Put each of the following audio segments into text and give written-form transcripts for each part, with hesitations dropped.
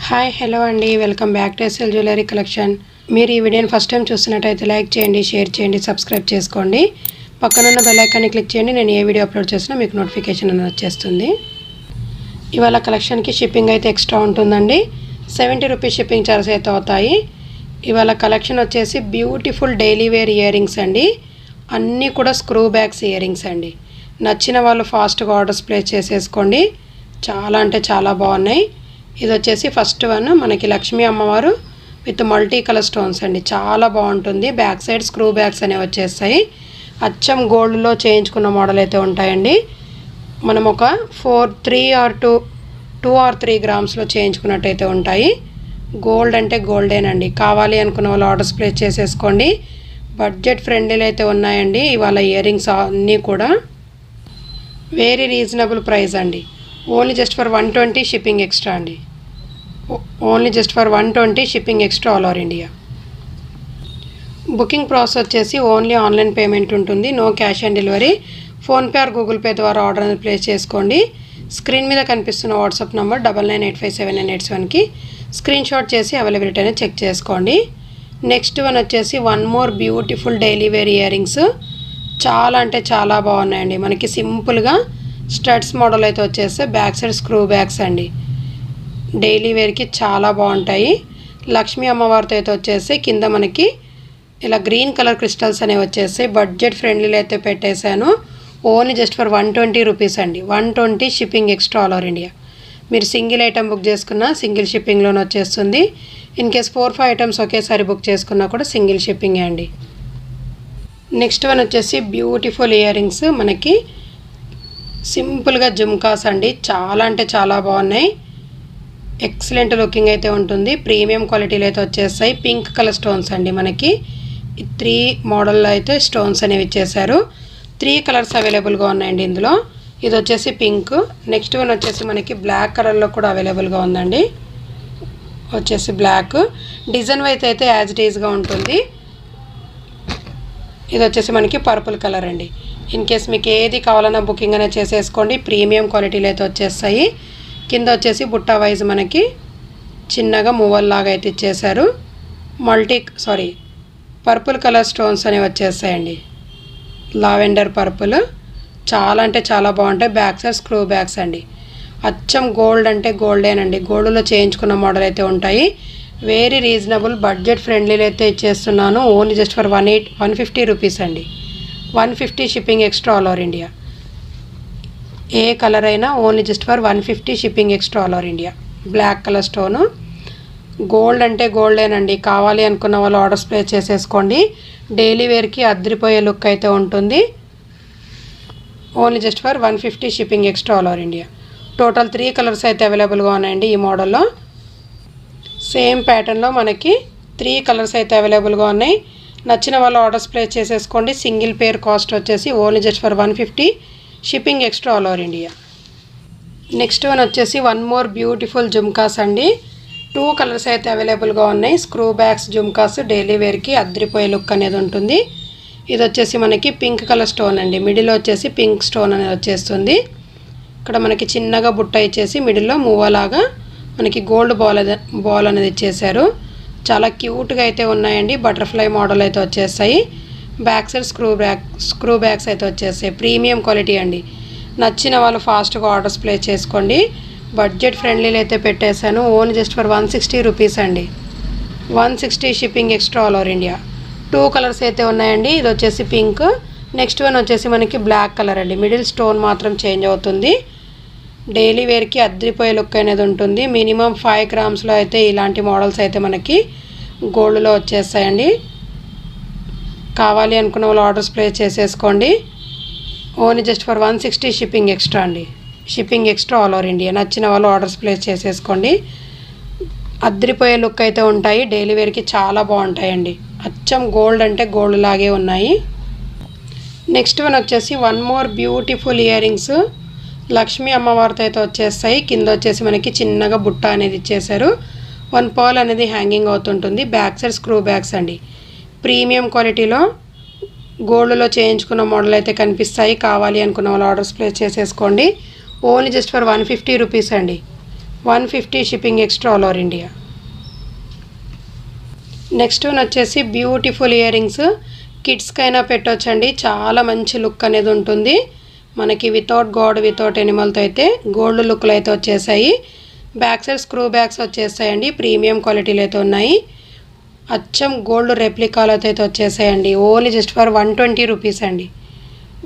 Hi hello అండి, welcome back to SL jewellery collection. మీరు ఈ వీడియోని ఫస్ట్ టైం చూస్తున్నట్టయితే లైక్ చేయండి, షేర్ చేయండి, సబ్స్క్రైబ్ చేసుకోండి. పక్కనున్న బెల్ ఐకాన్ని క్లిక్ చేయండి. నేను ఏ వీడియో అప్లోడ్ చేసినా మీకు నోటిఫికేషన్ అనేది వచ్చేస్తుంది. ఇవాళ కలెక్షన్కి షిప్పింగ్ అయితే ఎక్స్ట్రా ఉంటుందండి. 70 రూపీస్ షిప్పింగ్ ఛార్జెస్ అయితే అవుతాయి. ఇవాళ కలెక్షన్ వచ్చేసి beautiful daily wear earrings అండి. అన్నీ కూడా స్క్రూ బ్యాగ్స్ ఇయర్ రింగ్స్ అండి. నచ్చిన వాళ్ళు ఫాస్ట్గా ఆర్డర్స్ ప్లేస్ చేసేసుకోండి. చాలా అంటే చాలా బాగున్నాయి. ఇది వచ్చేసి ఫస్ట్ వన్ మనకి లక్ష్మీ అమ్మవారు విత్ మల్టీ కలర్ స్టోన్స్ అండి. చాలా బాగుంటుంది. బ్యాక్ సైడ్ స్క్రూ బ్యాగ్స్ అనేవి వచ్చేస్తాయి. అచ్చం గోల్డ్లో చేయించుకున్న మోడల్ అయితే ఉంటాయండి. మనం ఒక 2 or 3 గ్రామ్స్లో చేయించుకున్నట్టయితే ఉంటాయి. గోల్డ్ అంటే గోల్డేనండి. కావాలి అనుకున్న వాళ్ళు ఆర్డర్స్ ప్లేస్ చేసేసుకోండి. బడ్జెట్ ఫ్రెండ్లీలు అయితే ఉన్నాయండి. ఇవాళ ఇయర్ రింగ్స్ అన్నీ కూడా వెరీ రీజనబుల్ ప్రైస్ అండి. Only just for 120 shipping extra అండి. Only just for 120 shipping extra all over India. Booking process వచ్చేసి ఓన్లీ ఆన్లైన్ పేమెంట్ ఉంటుంది. No cash on delivery. PhonePe or Google Pay ద్వారా order అనేది place చేసుకోండి. Screen మీద కనిపిస్తున్న WhatsApp number 9985799871కి screenshot చేసి అవైలబిలిటీ అనేది చెక్ చేసుకోండి. నెక్స్ట్ వన్ వచ్చేసి one more beautiful daily wear earrings. చాలా అంటే చాలా బాగున్నాయండి. మనకి సింపుల్గా స్టడ్స్ మోడల్ అయితే వచ్చేస్తే బ్యాక్ సైడ్ స్క్రూ బ్యాగ్స్ అండి. డైలీ వేర్కి చాలా బాగుంటాయి. లక్ష్మీ అమ్మవారితో అయితే వచ్చేసి కింద మనకి ఇలా గ్రీన్ కలర్ క్రిస్టల్స్ అనేవి వచ్చేస్తాయి. బడ్జెట్ ఫ్రెండ్లీలో అయితే పెట్టేశాను. ఓన్లీ జస్ట్ ఫర్ 120 రూపీస్ అండి. 120 shipping extra all over India. మీరు సింగిల్ ఐటమ్ బుక్ చేసుకున్నా సింగిల్ షిప్పింగ్లోనే వచ్చేస్తుంది. ఇన్ కేస్ 4-5 ఐటమ్స్ ఒకేసారి బుక్ చేసుకున్నా కూడా సింగిల్ షిప్పింగే అండి. నెక్స్ట్ వన్ వచ్చేసి బ్యూటిఫుల్ ఇయర్ రింగ్స్. మనకి సింపుల్గా జుమ్కాస్ అండి. చాలా అంటే చాలా బాగున్నాయి. ఎక్సలెంట్ లుకింగ్ అయితే ఉంటుంది. ప్రీమియం క్వాలిటీలో అయితే వచ్చేస్తాయి. పింక్ కలర్ స్టోన్స్ అండి. మనకి 3 మోడల్లో అయితే స్టోన్స్ అనేవి ఇచ్చేసారు. 3 కలర్స్ అవైలబుల్గా ఉన్నాయండి ఇందులో. ఇది వచ్చేసి పింక్. నెక్స్ట్ వన్ వచ్చేసి మనకి బ్లాక్ కలర్లో కూడా అవైలబుల్గా ఉందండి. వచ్చేసి బ్లాక్ డిజైన్ వైజ్ అయితే యాజ్ ఇట్ ఈజ్గా ఉంటుంది. ఇది వచ్చేసి మనకి పర్పుల్ కలర్ అండి. ఇన్ కేస్ మీకు ఏది కావాలన్నా బుకింగ్ అనేది చేసేసుకోండి. ప్రీమియం క్వాలిటీలో అయితే వచ్చేస్తాయి. కింద వచ్చేసి బుట్ట వైజ్ మనకి చిన్నగా మూవల్ లాగా అయితే ఇచ్చేసారు. పర్పుల్ కలర్ స్టోన్స్ అనేవి వచ్చేస్తాయండి. Lavender purple. చాలా అంటే చాలా బాగుంటాయి. బ్యాక్ సైడ్ స్క్రూ బ్యాగ్స్ అండి. అచ్చం గోల్డ్ అంటే గోల్డేనండి. గోల్డ్లో చేయించుకున్న మోడల్ అయితే ఉంటాయి. వెరీ రీజనబుల్ బడ్జెట్ ఫ్రెండ్లీలో అయితే ఇచ్చేస్తున్నాను. ఓన్లీ జస్ట్ ఫర్ 150 రూపీస్ అండి. 150 shipping extra all over India. ఏ కలర్ అయినా only just for 150 shipping extra all over India. Black colour stone. Gold అంటే గోల్డేనండి. కావాలి అనుకున్న వాళ్ళు ఆర్డర్స్ ప్లేస్ చేసేసుకోండి. డైలీ వేర్కి అద్రిపోయే లుక్ అయితే ఉంటుంది. Only just for 150 shipping extra all over India. Total 3 colours అయితే అవైలబుల్గా ఉన్నాయండి ఈ మోడల్లో. సేమ్ ప్యాటర్న్లో మనకి 3 కలర్స్ అయితే అవైలబుల్గా ఉన్నాయి. నచ్చిన వాళ్ళు ఆర్డర్స్ ప్లేస్ చేసేసుకోండి. సింగిల్ పేర్ కాస్ట్ వచ్చేసి only just for 150 shipping extra all over India. Next one వచ్చేసి వన్ మోర్ బ్యూటిఫుల్ జుమ్కాస్ అండి. 2 కలర్స్ అయితే అవైలబుల్గా ఉన్నాయి. స్క్రూ బ్యాగ్స్ జుమ్కాస్ డైలీ వేర్కి అద్రిపోయే లుక్ అనేది ఉంటుంది. ఇది వచ్చేసి మనకి పింక్ కలర్ స్టోన్ అండి. మిడిల్లో వచ్చేసి పింక్ స్టోన్ అనేది వచ్చేస్తుంది. ఇక్కడ మనకి చిన్నగా బుట్ట ఇచ్చేసి మిడిల్లో మూవలాగా మనకి గోల్డ్ బాల్ అనేది ఇచ్చేసారు. చాలా క్యూట్గా అయితే ఉన్నాయండి. బటర్ఫ్లై మోడల్ అయితే వచ్చేస్తాయి. బ్యాక్ సైడ్ స్క్రూ బ్యాగ్స్ అయితే వచ్చేస్తాయి. ప్రీమియం క్వాలిటీ అండి. నచ్చిన వాళ్ళు ఫాస్ట్గా ఆర్డర్స్ ప్లేస్ చేసుకోండి. బడ్జెట్ ఫ్రెండ్లీలో అయితే పెట్టేశాను. ఓన్లీ జస్ట్ ఫర్ 160 రూపీస్ అండి. 160 shipping extra all over India. 2 colours అయితే ఉన్నాయండి. ఇది వచ్చేసి పింక్. నెక్స్ట్ వన్ వచ్చేసి మనకి బ్లాక్ కలర్ అండి. మిడిల్ స్టోన్ మాత్రం చేంజ్ అవుతుంది. డైలీ వేర్కి అద్రిపోయే లుక్ అనేది ఉంటుంది. మినిమం 5 గ్రామ్స్లో అయితే ఇలాంటి మోడల్స్ అయితే మనకి గోల్డ్లో వచ్చేస్తాయండి. కావాలి అనుకున్న వాళ్ళు ఆర్డర్స్ ప్లేస్ చేసేసుకోండి. Only just for 160 shipping extra అండి. Shipping extra all over India. నచ్చిన వాళ్ళు ఆర్డర్స్ ప్లేస్ చేసేసుకోండి. అద్రిపోయే లుక్ అయితే ఉంటాయి. డైలీ వేర్కి చాలా బాగుంటాయండి. అచ్చం గోల్డ్ అంటే గోల్డ్ లాగే ఉన్నాయి. నెక్స్ట్ వన్ వచ్చేసి one more beautiful ear rings. Lakshmi అమ్మవారితో అయితే వచ్చేస్తాయి. కింద వచ్చేసి మనకి చిన్నగా బుట్ట అనేది ఇచ్చేసారు. 1 పర్ల్ అనేది హ్యాంగింగ్ అవుతుంటుంది. బ్యాక్ సైడ్ స్క్రూ బ్యాగ్స్ అండి. ప్రీమియం క్వాలిటీలో గోల్డ్లో చేయించుకున్న మోడల్ అయితే కనిపిస్తాయి. కావాలి అనుకున్న వాళ్ళు ఆర్డర్స్ ప్లేస్ చేసేసుకోండి. ఓన్లీ జస్ట్ ఫర్ 150 రూపీస్ అండి. 150 shipping extra all over India. Next one వచ్చేసి బ్యూటిఫుల్ ఇయర్ రింగ్స్. కిడ్స్కైనా పెట్టొచ్చండి, చాలా మంచి లుక్ అనేది ఉంటుంది. మనకి వితౌట్ గాడ్ వితౌట్ ఎనిమల్తో అయితే గోల్డ్ లుక్లు అయితే వచ్చేసాయి. బ్యాక్ సైడ్ స్క్రూ బ్యాగ్స్ వచ్చేసాయండి, ప్రీమియం క్వాలిటీలో అయితే ఉన్నాయి. అచ్చం గోల్డ్ రెప్లికాలు అయితే వచ్చేసాయండి. ఓన్లీ జస్ట్ ఫర్ 120 రూపీస్ అండి.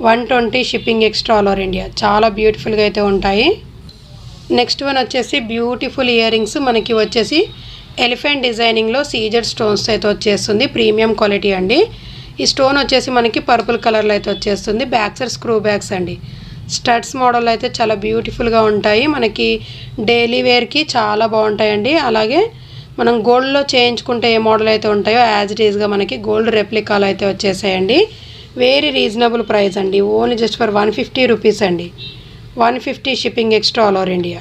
120 shipping extra all over India. చాలా బ్యూటిఫుల్గా అయితే ఉంటాయి. నెక్స్ట్ వన్ వచ్చేసి బ్యూటిఫుల్ ఇయర్ రింగ్స్. మనకి వచ్చేసి ఎలిఫెంట్ డిజైనింగ్లో సీజెడ్ స్టోన్స్ అయితే వచ్చేస్తుంది, ప్రీమియం క్వాలిటీ అండి. ఈ స్టోన్ వచ్చేసి మనకి పర్పుల్ కలర్లో అయితే వచ్చేస్తుంది. బ్యాక్ సైడ్ స్క్రూ బ్యాగ్స్ అండి. స్టడ్స్ మోడల్ అయితే చాలా బ్యూటిఫుల్గా ఉంటాయి. మనకి డైలీ వేర్కి చాలా బాగుంటాయండి. అలాగే మనం గోల్డ్లో చేయించుకుంటే ఏ మోడల్ అయితే ఉంటాయో యాజ్ ఇట్ ఈజ్గా మనకి గోల్డ్ రెప్లికాలు అయితే వచ్చేసాయండి. వెరీ రీజనబుల్ ప్రైస్ అండి. ఓన్లీ జస్ట్ ఫర్ 150 రూపీస్ అండి. 150 shipping extra all over India.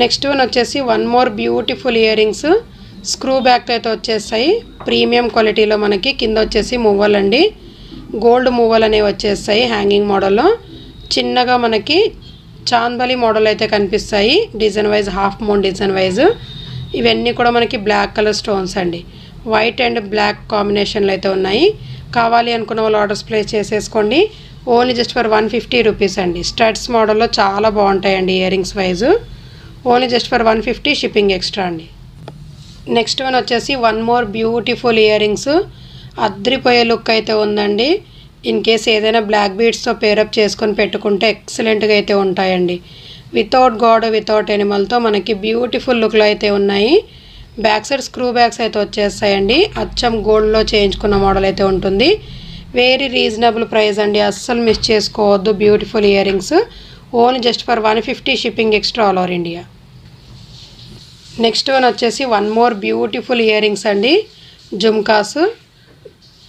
Next one వచ్చేసి one more beautiful earrings. Screw back అయితే వచ్చేస్తాయి, ప్రీమియం క్వాలిటీలో. మనకి కింద వచ్చేసి మువ్వలు అండి, గోల్డ్ మువ్వలు అనేవి వచ్చేస్తాయి హ్యాంగింగ్ మోడల్లో. చిన్నగా మనకి చాందలి మోడల్ అయితే కనిపిస్తాయి, design wise half moon design wise. ఇవన్నీ కూడా మనకి బ్లాక్ కలర్ స్టోన్స్ అండి. వైట్ అండ్ బ్లాక్ కాంబినేషన్లో అయితే ఉన్నాయి. కావాలి అనుకున్న వాళ్ళు ఆర్డర్స్ ప్లేస్ చేసేసుకోండి. ఓన్లీ జస్ట్ ఫర్ 150 రూపీస్ అండి. స్టడ్స్ మోడల్లో చాలా బాగుంటాయండి earrings wise. Only just for 150 shipping extra అండి. నెక్స్ట్ వన్ వచ్చేసి one more beautiful earrings. అద్రిపోయే లుక్ అయితే ఉందండి. ఇన్ కేస్ ఏదైనా బ్లాక్ బీడ్స్తో పేరప్ చేసుకొని పెట్టుకుంటే ఎక్సలెంట్గా అయితే ఉంటాయండి. వితౌట్ గాడ్ వితౌట్ ఎనిమల్తో మనకి బ్యూటిఫుల్ లుక్లో అయితే ఉన్నాయి. బ్యాక్ సైడ్ స్క్రూ బ్యాగ్స్ అయితే వచ్చేస్తాయండి. అచ్చం గోల్డ్లో చేయించుకున్న మోడల్ అయితే ఉంటుంది. వెరీ రీజనబుల్ ప్రైస్ అండి, అస్సలు మిస్ చేసుకోవద్దు. Beautiful earrings. Only just for 150 shipping extra all over India. Next one వచ్చేసి one more beautiful earrings అండి. జుమ్కాస్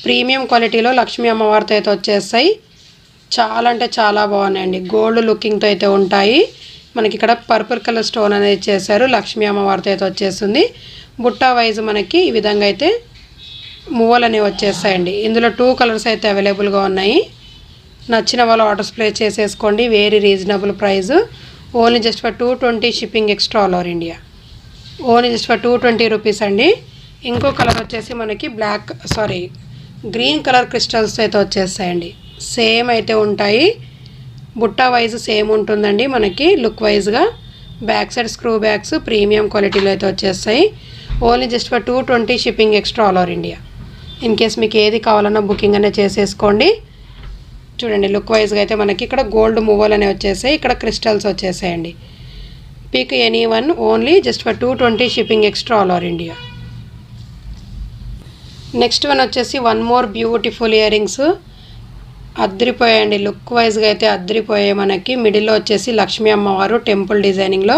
ప్రీమియం క్వాలిటీలో లక్ష్మీ అమ్మవారితో అయితే వచ్చేస్తాయి. చాలా అంటే చాలా బాగున్నాయండి. గోల్డ్ లుకింగ్తో అయితే ఉంటాయి. మనకి ఇక్కడ పర్పుల్ కలర్ స్టోన్ అనేది చేశారు. లక్ష్మీ అమ్మవారితో అయితే వచ్చేస్తుంది. బుట్టా వైజ్ మనకి ఈ విధంగా అయితే మువ్వలు అనేవి వచ్చేస్తాయండి. ఇందులో 2 కలర్స్ అయితే అవైలబుల్గా ఉన్నాయి. నచ్చిన వాళ్ళు ఆర్డర్స్ ప్లేస్ చేసేసుకోండి. Very reasonable price. Only just for 220 shipping extra all over India. Only just for 220 rupees అండి. ఇంకో కలర్ వచ్చేసి మనకి గ్రీన్ కలర్ క్రిస్టల్స్ అయితే వచ్చేస్తాయండి. సేమ్ అయితే ఉంటాయి. బుట్టా వైజ్ సేమ్ ఉంటుందండి మనకి లుక్ వైజ్గా. Back side screw bags premium క్వాలిటీలో అయితే వచ్చేస్తాయి. Only just for 220 shipping extra all over India. In case మీకు ఏది కావాలన్నా బుకింగ్ అనేది చేసేసుకోండి. చూడండి లుక్ వైజ్గా అయితే మనకి ఇక్కడ గోల్డ్ మువ్వలు అనేవి వచ్చేసాయి, ఇక్కడ క్రిస్టల్స్ వచ్చేసాయండి. Pick any one. Only just for 220 shipping extra all over India. Next one వచ్చేసి one more beautiful earrings. అద్రిపోయాయండి, లుక్ వైజ్గా అయితే అద్రిపోయాయి. మనకి మిడిల్లో వచ్చేసి లక్ష్మీ అమ్మవారు టెంపుల్ డిజైనింగ్లో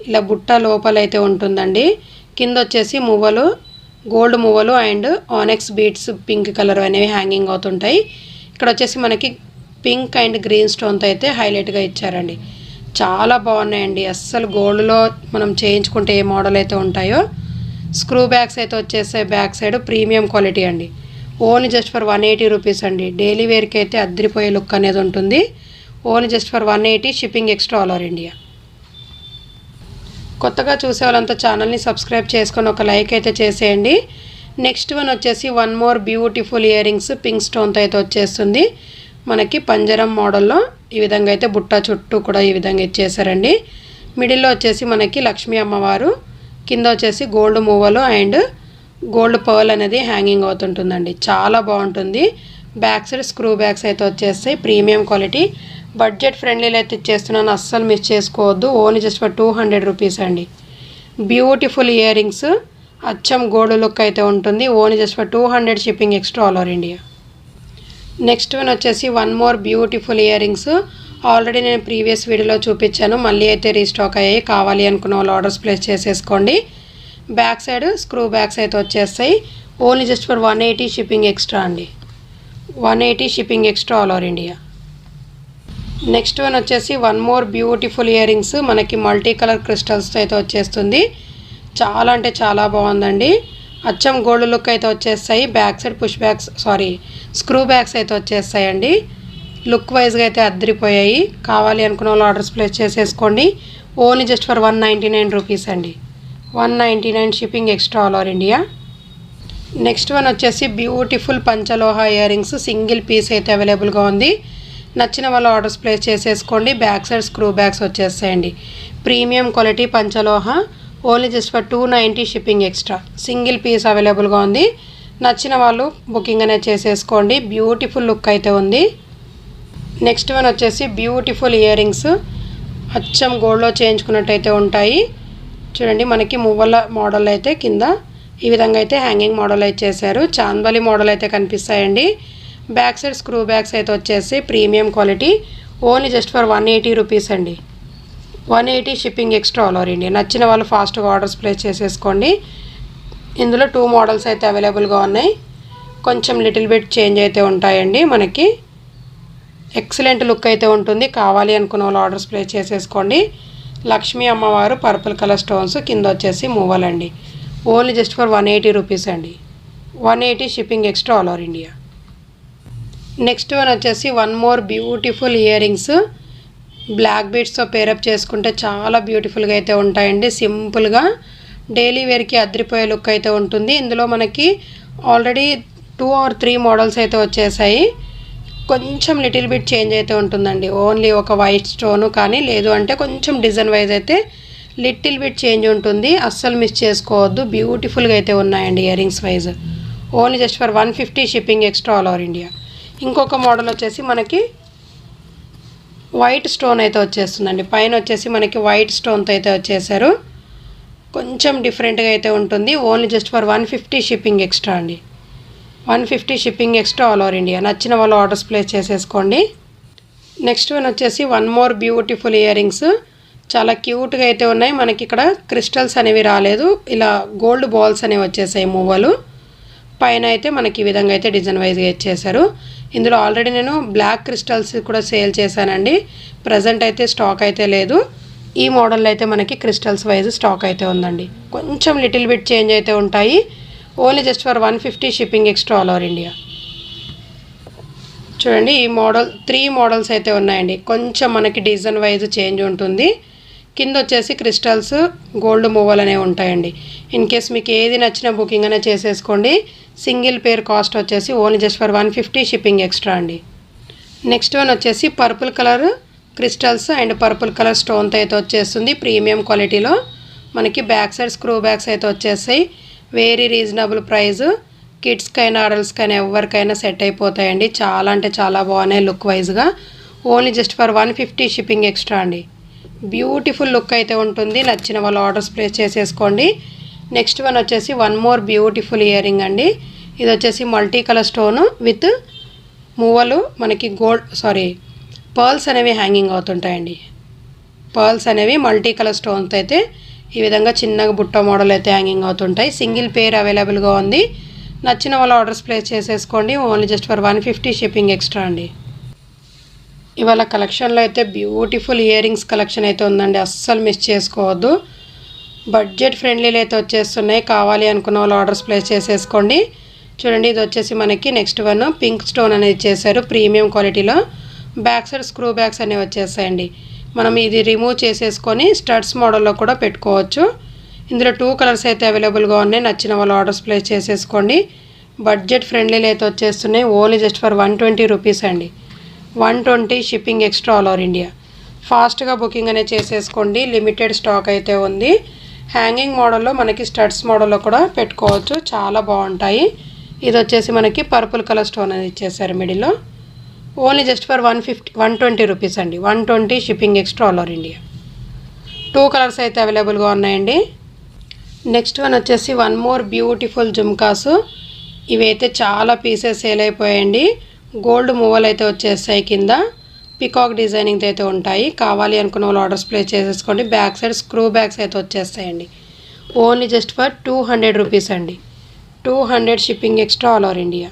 ఇలా బుట్ట లోపల అయితే ఉంటుందండి. కింద వచ్చేసి మువ్వలు, గోల్డ్ మువ్వలు అండ్ ఆనెక్స్ బీడ్స్ పింక్ కలర్ అనేవి హ్యాంగింగ్ అవుతుంటాయి. ఇక్కడ వచ్చేసి మనకి పింక్ అండ్ గ్రీన్ స్టోన్తో అయితే హైలైట్గా ఇచ్చారండి. చాలా బాగున్నాయండి. అస్సలు గోల్డ్లో మనం చేయించుకుంటే ఏ మోడల్ అయితే ఉంటాయో. స్క్రూ బ్యాగ్స్ అయితే వచ్చేసాయి బ్యాక్ సైడ్, ప్రీమియం క్వాలిటీ అండి. ఓన్లీ జస్ట్ ఫర్ 180 రూపీస్ అండి. డైలీ వేర్కి అయితే అద్రిపోయే లుక్ అనేది ఉంటుంది. Only just for 180 shipping extra all over India. కొత్తగా చూసే వాళ్ళంతా ఛానల్ని సబ్స్క్రైబ్ చేసుకొని ఒక లైక్ అయితే చేసేయండి. నెక్స్ట్ వన్ వచ్చేసి one more beautiful earrings. Pink స్టోన్తో అయితే వచ్చేస్తుంది. మనకి పంజరం మోడల్లో ఈ విధంగా అయితే బుట్ట చుట్టూ కూడా ఈ విధంగా ఇచ్చేసారండి. మిడిల్లో వచ్చేసి మనకి లక్ష్మీ అమ్మవారు, కింద వచ్చేసి గోల్డ్ మువ్వలు అండ్ గోల్డ్ పర్ల్ అనేది హ్యాంగింగ్ అవుతుంటుందండి. చాలా బాగుంటుంది. బ్యాక్ సైడ్ స్క్రూ బ్యాగ్స్ అయితే వచ్చేస్తాయి, ప్రీమియం క్వాలిటీ. బడ్జెట్ ఫ్రెండ్లీలో అయితే ఇచ్చేస్తున్నాను, అస్సలు మిస్ చేసుకోవద్దు. ఓన్లీ జస్ట్ ఫర్ 200 రూపీస్ అండి. Beautiful earrings. అచ్చం గోల్డ్ లుక్ అయితే ఉంటుంది. Only just for 200 shipping extra all over India. Next one వచ్చేసి one more beautiful earrings. Already నేను ప్రీవియస్ వీడియోలో చూపించాను, మళ్ళీ అయితే రీస్టాక్ అయ్యాయి. కావాలి అనుకున్న వాళ్ళు ఆర్డర్స్ ప్లేస్ చేసేసుకోండి. బ్యాక్ సైడ్ స్క్రూ బ్యాగ్స్ అయితే వచ్చేస్తాయి. Only just for 180 shipping extra అండి. 180 shipping extra all over India. Next one వచ్చేసి one more beautiful earrings. మనకి మల్టీ కలర్ క్రిస్టల్స్తో అయితే వచ్చేస్తుంది. చాలా అంటే చాలా బాగుందండి. అచ్చం గోల్డ్ లుక్ అయితే వచ్చేస్తాయి. బ్యాక్ సైడ్ స్క్రూ బ్యాగ్స్ అయితే వచ్చేస్తాయండి. లుక్ వైజ్గా అయితే అద్దరిపోయాయి. కావాలి అనుకున్న వాళ్ళు ఆర్డర్స్ ప్లేస్ చేసేసుకోండి. ఓన్లీ జస్ట్ ఫర్ 199 రూపీస్ అండి. 199 shipping extra all over India. Next one వచ్చేసి బ్యూటిఫుల్ పంచలోహ ఇయర్ రింగ్స్ సింగిల్ పీస్ అయితే అవైలబుల్గా ఉంది. నచ్చిన వాళ్ళు ఆర్డర్స్ ప్లేస్ చేసేసుకోండి. బ్యాక్ సైడ్ స్క్రూ బ్యాగ్స్ వచ్చేస్తాయండి. ప్రీమియం క్వాలిటీ పంచలోహ only just for 290 shipping extra. Single piece అవైలబుల్గా ఉంది. నచ్చిన వాళ్ళు బుకింగ్ అనేది చేసేసుకోండి. బ్యూటిఫుల్ లుక్ అయితే ఉంది. నెక్స్ట్ వన్ వచ్చేసి బ్యూటిఫుల్ ఇయర్ రింగ్స్ అచ్చం గోల్డ్లో చేయించుకున్నట్టయితే ఉంటాయి. చూడండి మనకి మువ్వల మోడల్ అయితే కింద ఈ విధంగా అయితే హ్యాంగింగ్ మోడల్ అయితే చేశారు. చాందబలి మోడల్ అయితే కనిపిస్తాయండి. బ్యాక్ సైడ్ స్క్రూ బ్యాగ్స్ అయితే వచ్చేసి premium quality only just for 180 rupees అండి. 180 shipping extra all over India. నచ్చిన వాళ్ళు ఫాస్ట్గా ఆర్డర్స్ ప్లేస్ చేసేసుకోండి. ఇందులో 2 మోడల్స్ అయితే అవైలబుల్గా ఉన్నాయి. కొంచెం లిటిల్ బిట్ చేంజ్ అయితే ఉంటాయండి. మనకి ఎక్సలెంట్ లుక్ అయితే ఉంటుంది. కావాలి అనుకున్న వాళ్ళు ఆర్డర్స్ ప్లేస్ చేసేసుకోండి. లక్ష్మీ అమ్మవారు పర్పుల్ కలర్ స్టోన్స్ కింద వచ్చేసి మువ్వలండి. ఓన్లీ జస్ట్ ఫర్ 180 రూపీస్ అండి. 180 shipping extra all over India. Next one వచ్చేసి one more beautiful earrings black బీడ్స్తో పేరప్ చేసుకుంటే చాలా బ్యూటిఫుల్గా అయితే ఉంటాయండి. సింపుల్గా డైలీ వేర్కి అదిరిపోయే లుక్ అయితే ఉంటుంది. ఇందులో మనకి ఆల్రెడీ 2 or 3 మోడల్స్ అయితే వచ్చేసాయి. కొంచెం లిటిల్ బిట్ చేంజ్ అయితే ఉంటుందండి. ఓన్లీ ఒక వైట్ స్టోను కానీ లేదు అంటే కొంచెం డిజైన్ వైజ్ అయితే లిటిల్ బిట్ చేంజ్ ఉంటుంది. అస్సలు మిస్ చేసుకోవద్దు. బ్యూటిఫుల్గా అయితే ఉన్నాయండి ear rings wise. Only just for 150 shipping extra all over India. ఇంకొక మోడల్ వచ్చేసి మనకి వైట్ స్టోన్ అయితే వచ్చేస్తుందండి. పైన వచ్చేసి మనకి వైట్ స్టోన్తో అయితే వచ్చేసారు. కొంచెం డిఫరెంట్గా అయితే ఉంటుంది. Only just for 150 shipping extra అండి. 150 shipping extra all over India. నచ్చిన వాళ్ళు ఆర్డర్స్ ప్లేస్ చేసేసుకోండి. నెక్స్ట్ వన్ వచ్చేసి one more beautiful earrings చాలా క్యూట్గా అయితే ఉన్నాయి. మనకి ఇక్కడ క్రిస్టల్స్ అనేవి రాలేదు. ఇలా గోల్డ్ బాల్స్ అనేవి వచ్చేసాయి మువ్వలు. పైన అయితే మనకి ఈ విధంగా అయితే డిజైన్ వైజ్గా ఇచ్చేసారు. ఇందులో ఆల్రెడీ నేను బ్లాక్ క్రిస్టల్స్ కూడా సేల్ చేశానండి. ప్రజెంట్ అయితే స్టాక్ అయితే లేదు. ఈ మోడల్లో అయితే మనకి క్రిస్టల్స్ వైజ్ స్టాక్ అయితే ఉందండి. కొంచెం లిటిల్ బిట్ చేంజ్ అయితే ఉంటాయి. Only just for 150 shipping extra all over India. చూడండి ఈ మోడల్ 3 మోడల్స్ అయితే ఉన్నాయండి. కొంచెం మనకి డిజైన్ వైజ్ చేంజ్ ఉంటుంది. కింద వచ్చేసి క్రిస్టల్స్ గోల్డ్ మూవల్ అనేవి ఉంటాయండి. ఇన్ కేస్ మీకు ఏది నచ్చిన బుకింగ్ అనే చేసేసుకోండి. సింగిల్ పేర్ కాస్ట్ వచ్చేసి only just for 150 shipping extra అండి. నెక్స్ట్ వన్ వచ్చేసి purple colour crystals and purple colour స్టోన్తో అయితే వచ్చేస్తుంది. ప్రీమియం క్వాలిటీలో మనకి బ్యాక్ సైడ్ స్క్రూ బ్యాగ్స్ అయితే వచ్చేసాయి. Very reasonable price. కిడ్స్కైనా అడల్ట్స్కైనా ఎవరికైనా సెట్ అయిపోతాయండి. చాలా అంటే చాలా బాగున్నాయి లుక్ వైజ్గా. Only just for 150 shipping extra అండి. బ్యూటిఫుల్ లుక్ అయితే ఉంటుంది. నచ్చిన వాళ్ళు ఆర్డర్స్ ప్లేస్ చేసేసుకోండి. నెక్స్ట్ వన్ వచ్చేసి one more beautiful earring అండి. ఇది వచ్చేసి మల్టీ కలర్ స్టోను విత్ మువ్వలు మనకి పర్ల్స్ అనేవి హ్యాంగింగ్ అవుతుంటాయండి. పర్ల్స్ అనేవి మల్టీ కలర్ స్టోన్తో అయితే ఈ విధంగా చిన్నగా బుట్ట మోడల్ అయితే హ్యాంగింగ్ అవుతుంటాయి. సింగిల్ పేర్ అవైలబుల్గా ఉంది. నచ్చిన వాళ్ళు ఆర్డర్స్ ప్లేస్ చేసేసుకోండి. Only just for 150 shipping extra అండి. ఇవాళ కలెక్షన్లో అయితే బ్యూటిఫుల్ ఇయర్ రింగ్స్ కలెక్షన్ అయితే ఉందండి. అస్సలు మిస్ చేసుకోవద్దు. బడ్జెట్ ఫ్రెండ్లీలు అయితే వచ్చేస్తున్నాయి. కావాలి అనుకున్న వాళ్ళు ఆర్డర్స్ ప్లేస్ చేసేసుకోండి. చూడండి ఇది వచ్చేసి మనకి నెక్స్ట్ వన్ పింక్ స్టోన్ అనేది ఇచ్చేసారు. ప్రీమియం క్వాలిటీలో బ్యాక్ సైడ్ స్క్రూ బ్యాగ్స్ అనేవి వచ్చేసాయండి. మనం ఇది రిమూవ్ చేసేసుకొని స్టడ్స్ మోడల్లో కూడా పెట్టుకోవచ్చు. ఇందులో 2 కలర్స్ అయితే అవైలబుల్గా ఉన్నాయి. నచ్చిన వాళ్ళు ఆర్డర్స్ ప్లేస్ చేసేసుకోండి. బడ్జెట్ ఫ్రెండ్లీలు అయితే వచ్చేస్తున్నాయి. ఓన్లీ జస్ట్ ఫర్ 120 రూపీస్ అండి. 120 shipping extra all over India. ఫాస్ట్గా బుకింగ్ అనేది చేసేసుకోండి. లిమిటెడ్ స్టాక్ అయితే ఉంది. హ్యాంగింగ్ మోడల్లో మనకి స్టడ్స్ మోడల్లో కూడా పెట్టుకోవచ్చు. చాలా బాగుంటాయి. ఇది వచ్చేసి మనకి పర్పుల్ కలర్ స్టోన్ అనేది ఇచ్చేసారు మిడిల్లో. ఓన్లీ జస్ట్ ఫర్ 120 రూపీస్ అండి. 120 shipping extra all over India. 2 colours అయితే అవైలబుల్గా ఉన్నాయండి. నెక్స్ట్ వన్ వచ్చేసి వన్ మోర్ బ్యూటిఫుల్ జుమ్కాస్. ఇవైతే చాలా పీసెస్ సేల్ అయిపోయాయండి. గోల్డ్ మూవలు అయితే వచ్చేస్తాయి. కింద పికాక్ డిజైనింగ్ అయితే ఉంటాయి. కావాలి అనుకున్న వాళ్ళు ఆర్డర్స్ ప్లేస్ చేసేసుకోండి. బ్యాక్ సైడ్ స్క్రూ బ్యాగ్స్ అయితే వచ్చేస్తాయండి. ఓన్లీ జస్ట్ ఫర్ 200 రూపీస్ అండి. 200 shipping extra all over India.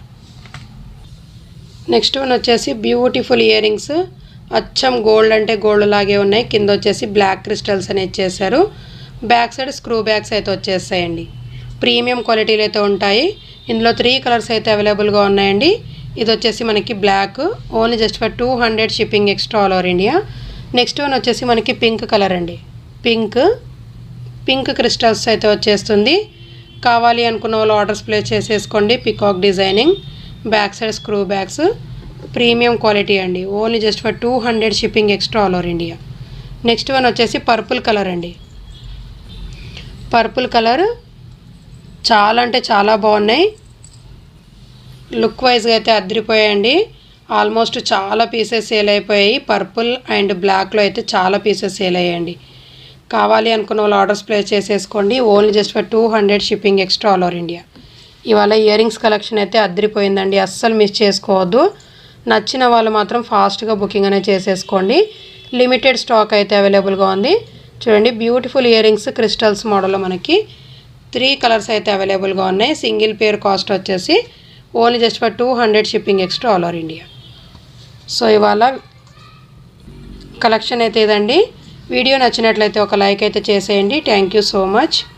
Next one వచ్చేసి బ్యూటిఫుల్ ఇయర్ రింగ్స్ అచ్చం గోల్డ్ అంటే గోల్డ్ లాగే ఉన్నాయి. కింద వచ్చేసి బ్లాక్ క్రిస్టల్స్ అని ఇచ్చేసారు. బ్యాక్ సైడ్ స్క్రూ బ్యాగ్స్ అయితే వచ్చేస్తాయండి. ప్రీమియం క్వాలిటీలు అయితే ఉంటాయి. ఇందులో 3 కలర్స్ అయితే అవైలబుల్గా ఉన్నాయండి. ఇది వచ్చేసి మనకి black, only just for 200 shipping extra all over India. Next one వచ్చేసి మనకి పింక్ కలర్ అండి. పింక్ క్రిస్టల్స్ అయితే వచ్చేస్తుంది. కావాలి అనుకున్న వాళ్ళు ఆర్డర్స్ ప్లేస్ చేసేసుకోండి. Peacock designing, back side screw bags, premium quality అండి. Only just for 200 shipping extra all over India. Next one వచ్చేసి పర్పుల్ కలర్ అండి. పర్పుల్ కలర్ చాలా అంటే చాలా బాగున్నాయి. లుక్ వైజ్గా అయితే అదిరిపోయాయండి. ఆల్మోస్ట్ చాలా పీసెస్ సేల్ అయిపోయాయి. పర్పుల్ అండ్ బ్లాక్లో అయితే చాలా పీసెస్ సేల్ అయ్యాయండి. కావాలి అనుకున్న వాళ్ళు ఆర్డర్స్ ప్లేస్ చేసేసుకోండి. Only just for 200 shipping extra all over India. ఇవాళ ఇయర్ రింగ్స్ కలెక్షన్ అయితే అదిరిపోయిందండి. అస్సలు మిస్ చేసుకోవద్దు. నచ్చిన వాళ్ళు మాత్రం ఫాస్ట్గా బుకింగ్ అనేది చేసేసుకోండి. లిమిటెడ్ స్టాక్ అయితే అవైలబుల్గా ఉంది. చూడండి, బ్యూటిఫుల్ ఇయర్ రింగ్స్ క్రిస్టల్స్ మోడల్లో మనకి 3 కలర్స్ అయితే అవైలబుల్గా ఉన్నాయి. సింగిల్ పేర్ కాస్ట్ వచ్చేసి only just for 200 shipping extra all over India. So ఇవాళ కలెక్షన్ అయితే ఇదండి. వీడియో నచ్చినట్లయితే ఒక లైక్ అయితే చేసేయండి. Thank you so much.